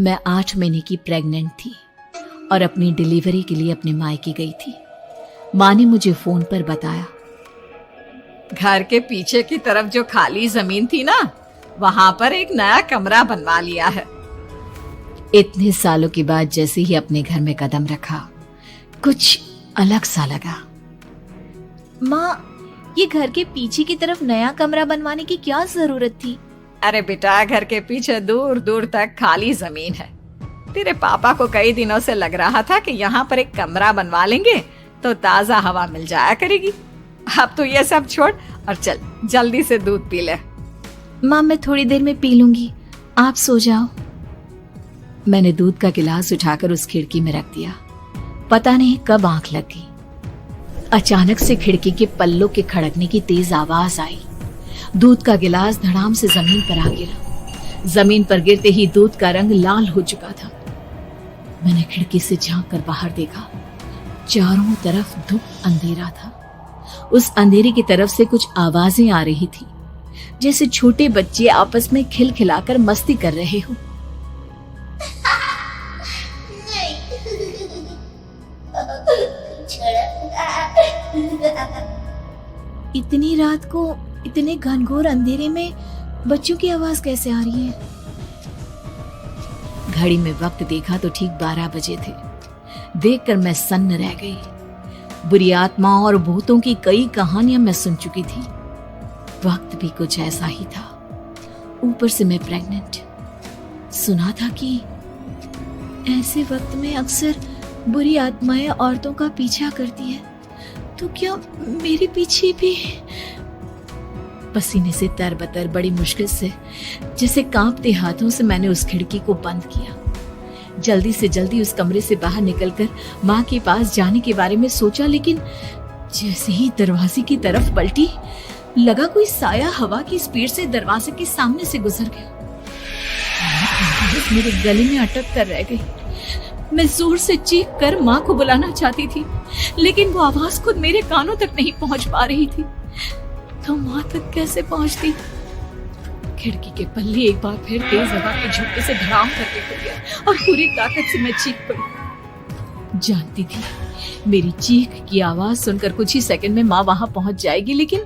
मैं 8 महीने की प्रेग्नेंट थी और अपनी डिलीवरी के लिए अपने मायके गई थी। माँ ने मुझे फोन पर बताया, घर के पीछे की तरफ जो खाली जमीन थी ना, वहां पर एक नया कमरा बनवा लिया है। इतने सालों के बाद जैसे ही अपने घर में कदम रखा, कुछ अलग सा लगा। माँ, ये घर के पीछे की तरफ नया कमरा बनवाने की क्या जरूरत थी? अरे बेटा, घर के पीछे दूर दूर तक खाली जमीन है। तेरे पापा को कई दिनों से लग रहा था कि यहाँ पर एक कमरा बनवा लेंगे तो ताजा हवा मिल जाया करेगी। अब तो ये सब छोड़ और चल जल्दी से दूध पी ले। माँ, मैं थोड़ी देर में पी लूंगी, आप सो जाओ। मैंने दूध का गिलास उठाकर उस खिड़की में रख दिया। पता नहीं कब आंख लग गई। अचानक से खिड़की के पल्लों के खड़कने की तेज आवाज आई। दूध का गिलास धड़ाम से जमीन पर आ गिरा। जमीन पर गिरते ही दूध का रंग लाल हो चुका था। मैंने खिड़की से झांक कर बाहर देखा। चारों तरफ धुप अंधेरा था। उस अंधेरे की तरफ से कुछ आवाजें आ रही थी, जैसे छोटे बच्चे आपस में खिलखिलाकर मस्ती कर रहे हो। इतनी रात को इतने घनघोर अंधेरे में बच्चों की आवाज कैसे आ रही है? घड़ी में वक्त देखा तो ठीक 12 बजे थे। देखकर मैं सन्न रह गई। बुरी आत्माओं और भूतों की कई कहानियां मैं सुन चुकी थी। वक्त भी कुछ ऐसा ही था। ऊपर से मैं प्रेग्नेंट। सुना था कि ऐसे वक्त में अक्सर बुरी आत्माएं औरतों का पीछा करती है, तो क्या मेरे पीछे भी? पसीने से तरबतर बड़ी मुश्किल से, जैसे कांपते हाथों से मैंने उस खिड़की को बंद किया। जल्दी से जल्दी उस कमरे से बाहर निकलकर माँ के पास जाने के बारे में सोचा, लेकिन जैसे ही दरवाजे की तरफ पलटी, लगा कोई साया हवा की स्पीड से दरवाजे के सामने से गुजर गया। मेरे गले में अटक कर रह गई। मैं जोर से चीख कर माँ को बुलाना चाहती थी, लेकिन वो आवाज खुद मेरे कानों तक नहीं पहुंच पा रही थी। तो माँ तक कैसे पहुंचती? खिड़की के पल्ले एक बार फिर तेज हवा के झोंके से धड़ाम करके खुल गया और पूरी ताकत से मैं चीख पड़ी। जानती थी मेरी चीख की आवाज सुनकर कुछ ही सेकंड में माँ वहां पहुंच जाएगी, लेकिन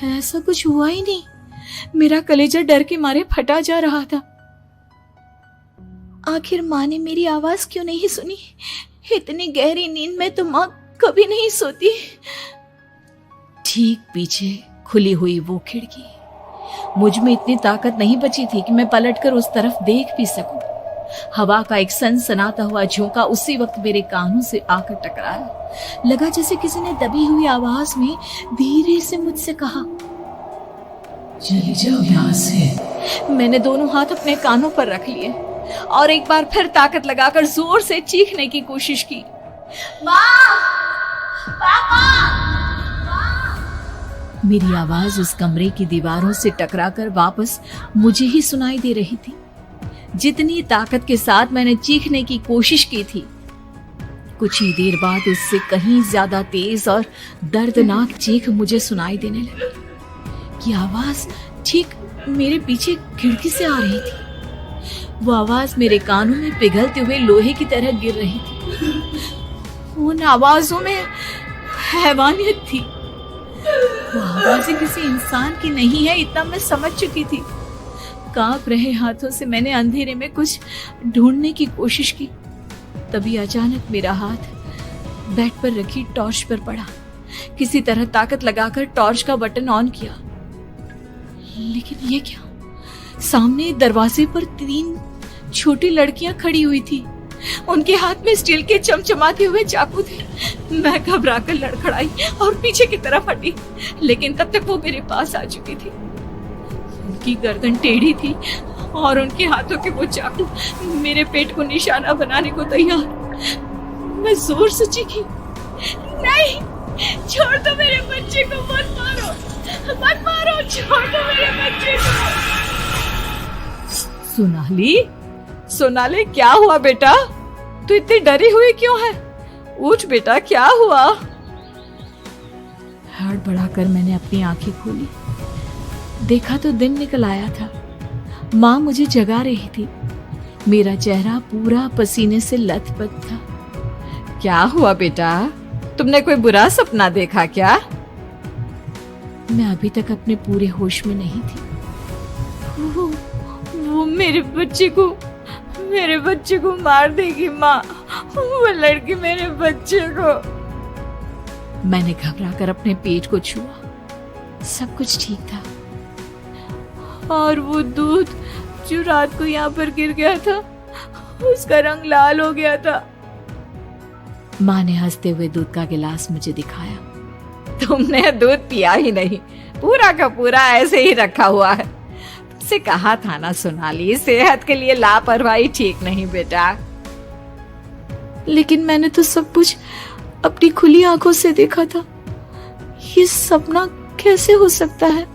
ऐसा कुछ हुआ ही नहीं। मेरा कलेजा डर के मारे फटा जा रहा था। आखिर माँ ने मेरी आवाज क्यों नहीं सुनी? इतनी गहरी नींद में तो माँ कभी नहीं सोती। ठीक पीछे खुली हुई वो खिड़की। मुझ में इतनी ताकत नहीं बची थी कि मैं पलटकर उस तरफ देख भी सकूं। हवा का एक सनसनाता हुआ झोंका उसी वक्त मेरे कानों से आकर टकराया। लगा जैसे किसी ने दबी हुई आवाज में धीरे से मुझसे कहा, चली जाओ यहाँ से। मैंने दोनों हाथ अपने कानों पर रख लिए और एक बार फिर ताकत लगाकर जोर से चीखने की कोशिश की। माँ! पापा! मेरी आवाज उस कमरे की दीवारों से टकराकर वापस मुझे ही सुनाई दे रही थी। जितनी ताकत के साथ मैंने चीखने की कोशिश की थी, कुछ ही देर बाद उससे कहीं ज्यादा तेज और दर्दनाक चीख मुझे सुनाई देने लगी। ये आवाज ठीक मेरे पीछे खिड़की से आ रही थी। वो आवाज मेरे कानों में पिघलते हुए लोहे की तरह गिर रही थी। उन आवाजों में हैवानियत थी। वो आवाजें किसी इंसान की नहीं है, इतना मैं समझ चुकी थी। कांप रहे हाथों से मैंने अंधेरे में कुछ ढूंढने की कोशिश की। तभी अचानक मेरा हाथ बेड पर रखी टॉर्च पर पड़ा। किसी तरह ताकत लगाकर टॉर्च का बटन ऑन किया, लेकिन ये क्या? सामने दरवाजे पर 3 छोटी लड़कियां खड़ी हुई थी। उनके हाथ में स्टील के चमचमाते हुए चाकू थे। मैं घबराकर लड़खड़ाई और पीछे की तरफ हटी, लेकिन तब तक वो मेरे पास आ चुकी थी। उनकी गर्दन टेढ़ी थी और उनके हाथों के वो चाकू मेरे पेट को निशाना बनाने को तैयार। मैं जोर से चीखी, नहीं, छोड़ दो मेरे बच्चे को, मत मारो, मत मारो, छोड़ दो मेरे बच्चे को। सोनाली, क्या हुआ बेटा? तू इतनी डरी हुई क्यों है? उठ बेटा, क्या हुआ? हड़बड़ाकर मैंने अपनी आंखें खोली। देखा तो दिन निकल आया था। माँ मुझे जगा रही थी। मेरा चेहरा पूरा पसीने से लथपथ था। क्या हुआ बेटा, तुमने कोई बुरा सपना देखा क्या? मैं अभी तक अपने पूरे होश में नहीं थी। वो मेरे बच्चे को मार देगी माँ। वो लड़की मेरे बच्चे को। मैंने घबराकर अपने पेट को छुआ। सब कुछ ठीक था। और वो दूध जो रात को यहाँ पर गिर गया था, उसका रंग लाल हो गया था। माँ ने हंसते हुए दूध का गिलास मुझे दिखाया। तुमने दूध पिया ही नहीं, पूरा का पूरा ऐसे ही रखा हुआ है। तुमसे कहा था ना सोनाली, सेहत के लिए लापरवाही ठीक नहीं बेटा। लेकिन मैंने तो सब कुछ अपनी खुली आंखों से देखा था। ये सपना कैसे हो सकता है?